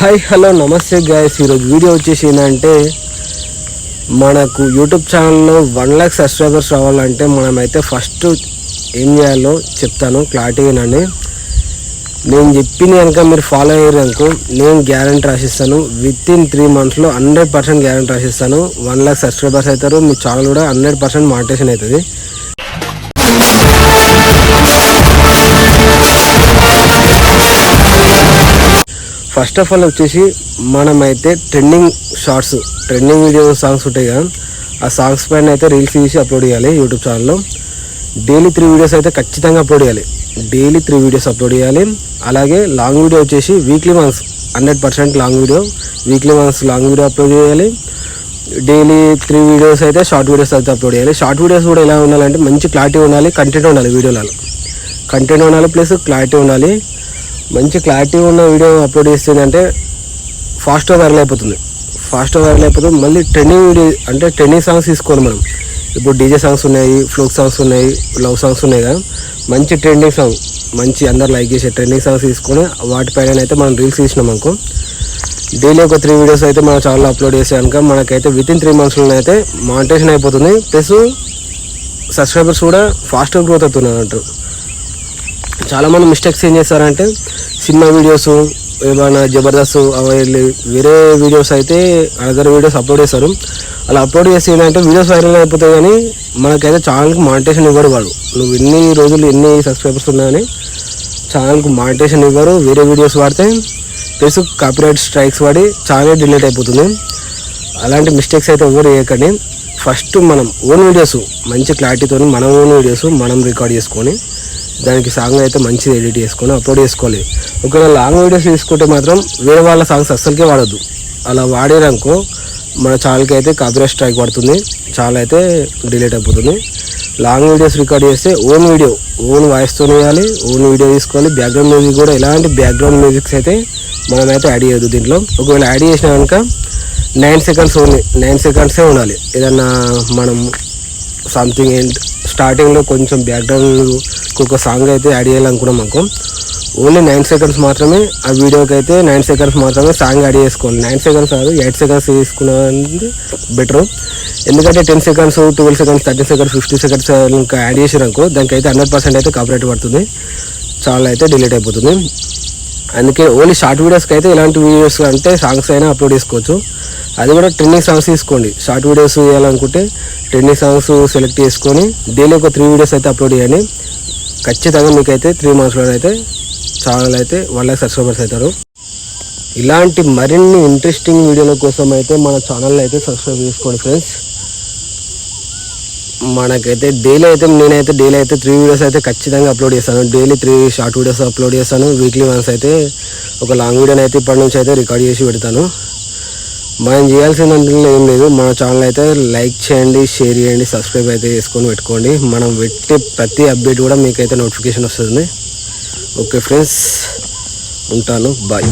Hi hello నమస్తే guys, ఈరోజు video వచ్చేసి ఏంటంటే మనకు యూట్యూబ్ ఛానల్లో 1 lakh సబ్స్క్రైబర్స్ రావాలంటే మనమైతే ఫస్ట్ ఏం చేయాలో చెప్తాను, క్లారిటీ వినండి. నేను చెప్పింది కనుక మీరు ఫాలో అయ్యారు అనుకో, నేను గ్యారెంటీ రాసిస్తాను. విత్ ఇన్ 3 monthsలో 100% గ్యారెంటీ రాసిస్తాను. 1 lakh సబ్స్క్రైబర్స్ అవుతారు, మీ ఛానల్ కూడా 100% మానిటైజేషన్ అవుతుంది. ఫస్ట్ ఆఫ్ ఆల్ వచ్చేసి మనమైతే trending shorts, trending video songs ఉంటాయి కదా, ఆ సాంగ్స్ పైన అయితే రీల్స్ తీసి అప్లోడ్ చేయాలి యూట్యూబ్ ఛానల్లో. డైలీ 3 వీడియోస్ అయితే ఖచ్చితంగా అప్లోడ్ చేయాలి. డైలీ 3 వీడియోస్ అప్లోడ్ చేయాలి. అలాగే లాంగ్ వీడియో వచ్చేసి weekly once 100% long video, weekly once long video upload చేయాలి. డైలీ 3 వీడియోస్ అయితే షార్ట్ వీడియోస్ అయితే అప్లోడ్ చేయాలి. షార్ట్ వీడియోస్ కూడా ఎలా ఉండాలంటే మంచి క్లారిటీ ఉండాలి, కంటెంట్ ఉండాలి, వీడియోలలో కంటెంట్ ఉండాలి ప్లస్ క్లారిటీ ఉండాలి. మంచి క్లారిటీ ఉన్న వీడియో అప్లోడ్ చేస్తుందంటే ఫాస్ట్గా వైరల్ అయిపోతుంది. మళ్ళీ ట్రెండింగ్ వీడియో అంటే ట్రెండింగ్ సాంగ్స్ తీసుకోవాలి మనం. ఇప్పుడు డీజే సాంగ్స్ ఉన్నాయి, ఫ్లోక్ సాంగ్స్ ఉన్నాయి, లవ్ సాంగ్స్ ఉన్నాయి కదా, మంచి ట్రెండింగ్ సాంగ్, మంచి అందరు లైక్ చేసే ట్రెండింగ్ సాంగ్స్ తీసుకొని వాటిపైన అయితే మనం రీల్స్ తీసినాం అనుకో, డైలీ ఒక 3 వీడియోస్ అయితే మన ఛానల్లో అప్లోడ్ చేసే కనుక మనకైతే విత్ ఇన్ 3 monthsలో అయితే మానిటైజేషన్ అయిపోతుంది. ప్లస్ సబ్స్క్రైబర్స్ కూడా ఫాస్ట్గా గ్రోత్ అవుతున్నారు అంటారు. చాలామంది మిస్టేక్స్ ఏం చేస్తారంటే సినిమా వీడియోస్, ఏమైనా జబర్దస్త్ వేరే వీడియోస్ అయితే అదర్ వీడియోస్ అప్లోడ్ చేస్తారు. అలా అప్లోడ్ చేస్తే ఏంటంటే వీడియోస్ వైరల్ అయిపోతాయి, కానీ మనకైతే ఛానల్కి మానిటైజేషన్ ఇవ్వరు వాళ్ళు. నువ్వు ఎన్ని రోజులు ఎన్ని సబ్స్క్రైబర్స్ ఉన్నాయని ఛానల్కి మానిటైజేషన్ ఇవ్వరు. వేరే వీడియోస్ వాడితే ప్లస్ కాపీరైట్ స్ట్రైక్స్ వాడి ఛానల్ డిలీట్ అయిపోతుంది. అలాంటి మిస్టేక్స్ అయితే ఎవరు చేయకండి. ఫస్ట్ మనం ఓన్ వీడియోస్ మంచి క్లారిటీతో మన ఓన్ వీడియోస్ మనం రికార్డ్ చేసుకొని దానికి సాంగ్ అయితే మంచిది ఎడిట్ చేసుకొని అప్లోడ్ చేసుకోవాలి. ఒకవేళ లాంగ్ వీడియోస్ తీసుకుంటే మాత్రం వేరే వాళ్ళ సాంగ్స్ అస్సలకే వాడద్దు. అలా వాడారనుకో మన ఛానల్కి అయితే కాపీరైట్ స్ట్రైక్ పడుతుంది, ఛానల్ అయితే డిలీట్ అయిపోతుంది. లాంగ్ వీడియోస్ రికార్డ్ చేస్తే ఓన్ వీడియో, ఓన్ వాయిస్తో వేయాలి, ఓన్ వీడియో తీసుకోవాలి. బ్యాక్గ్రౌండ్ మ్యూజిక్ కూడా ఎలాంటి బ్యాక్గ్రౌండ్ మ్యూజిక్స్ అయితే మనమైతే యాడ్ చేయొద్దు దీంట్లో. ఒకవేళ యాడ్ చేసినా కనుక 9 seconds ఓన్లీ, 9 seconds ఉండాలి. ఏదన్నా మనం సంథింగ్ స్టార్టింగ్లో కొంచెం బ్యాక్గ్రౌండ్ ఒక సాంగ్ అయితే యాడ్ చేయాలనుకున్నాం అనుకో, ఓన్లీ 9 seconds మాత్రమే ఆ వీడియోకి అయితే 9 seconds మాత్రమే సాంగ్ యాడ్ చేసుకోవాలి. 9 seconds కాదు, 8 seconds తీసుకున్నది బెటర్. ఎందుకంటే 10 seconds, 12 seconds, 13 seconds, 50 seconds ఇంకా యాడ్ చేసారనుకో దానికి అయితే 100% అయితే కాపీరైట్ పడుతుంది, ఛానల్ అయితే డిలీట్ అయిపోతుంది. అందుకే ఓన్లీ షార్ట్ వీడియోస్కి అయితే ఇలాంటి వీడియోస్ అంటే సాంగ్స్ అయినా అప్లోడ్ చేసుకోవచ్చు. అది కూడా ట్రెండింగ్ సాంగ్స్ తీసుకోండి. షార్ట్ వీడియోస్ చేయాలనుకుంటే ట్రెండింగ్ సాంగ్స్ సెలెక్ట్ చేసుకొని డైలీ ఒక 3 వీడియోస్ అయితే అప్లోడ్ చేయండి. ఖచ్చితంగా మీకైతే 3 monthsలో అయితే ఛానల్ అయితే 1 lakh సబ్స్క్రైబర్స్ అవుతారు. ఇలాంటి మరిన్ని ఇంట్రెస్టింగ్ వీడియోల కోసం అయితే మన ఛానల్ అయితే సబ్స్క్రైబ్ చేసుకోండి ఫ్రెండ్స్. మనకైతే డైలీ అయితే నేనైతే డైలీ అయితే 3 వీడియోస్ అయితే ఖచ్చితంగా అప్లోడ్ చేస్తాను. డైలీ 3 షార్ట్ వీడియోస్ అప్లోడ్ చేస్తాను. వీక్లీ వన్స్ అయితే ఒక లాంగ్ వీడియోని అయితే ఇప్పటి నుంచి అయితే రికార్డ్ చేసి పెడతాను. మనం చేయాల్సిన ఏం లేదు, మన ఛానల్ అయితే లైక్ చేయండి, షేర్ చేయండి, సబ్స్క్రైబ్ అయితే చేసుకొని పెట్టుకోండి. మనం పెట్టే ప్రతి అప్డేట్ కూడా మీకైతే నోటిఫికేషన్ వస్తుంది. ఓకే ఫ్రెండ్స్, ఉంటాను, బాయ్.